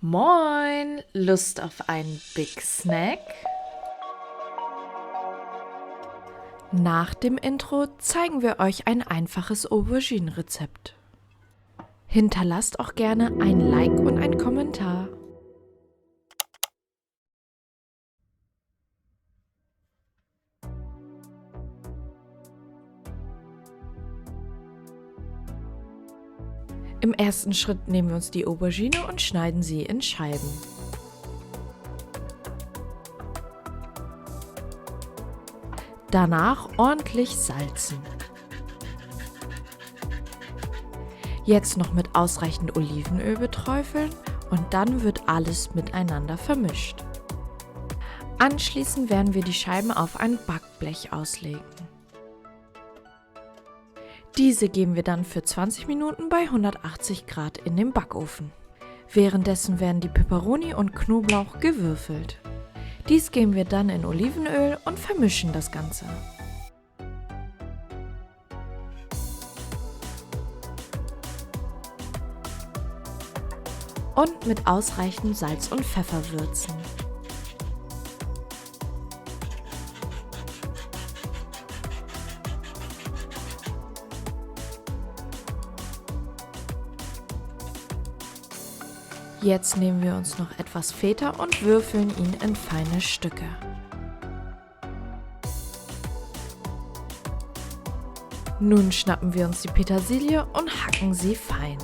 Moin! Lust auf einen Big Snack? Nach dem Intro zeigen wir euch ein einfaches Auberginen-Rezept. Hinterlasst auch gerne ein Like und einen Kommentar. Im ersten Schritt nehmen wir uns die Aubergine und schneiden sie in Scheiben. Danach ordentlich salzen. Jetzt noch mit ausreichend Olivenöl beträufeln und dann wird alles miteinander vermischt. Anschließend werden wir die Scheiben auf ein Backblech auslegen. Diese geben wir dann für 20 Minuten bei 180 Grad in den Backofen. Währenddessen werden die Peperoni und Knoblauch gewürfelt. Dies geben wir dann in Olivenöl und vermischen das Ganze. Und mit ausreichend Salz und Pfeffer würzen. Jetzt nehmen wir uns noch etwas Feta und würfeln ihn in feine Stücke. Nun schnappen wir uns die Petersilie und hacken sie fein.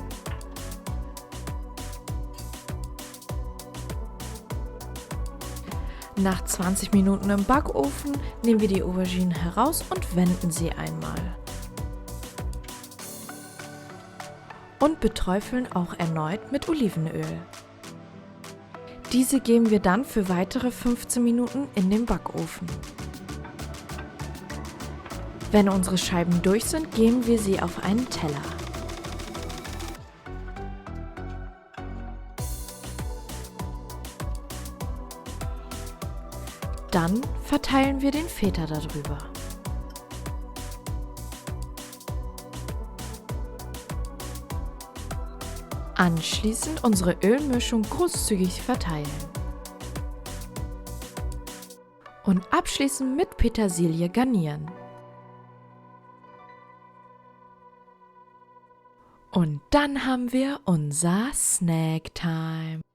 Nach 20 Minuten im Backofen nehmen wir die Auberginen heraus und wenden sie einmal. Und beträufeln auch erneut mit Olivenöl. Diese geben wir dann für weitere 15 Minuten in den Backofen. Wenn unsere Scheiben durch sind, geben wir sie auf einen Teller. Dann verteilen wir den Feta darüber. Anschließend unsere Ölmischung großzügig verteilen. Und abschließend mit Petersilie garnieren. Und dann haben wir unser Snack-Time.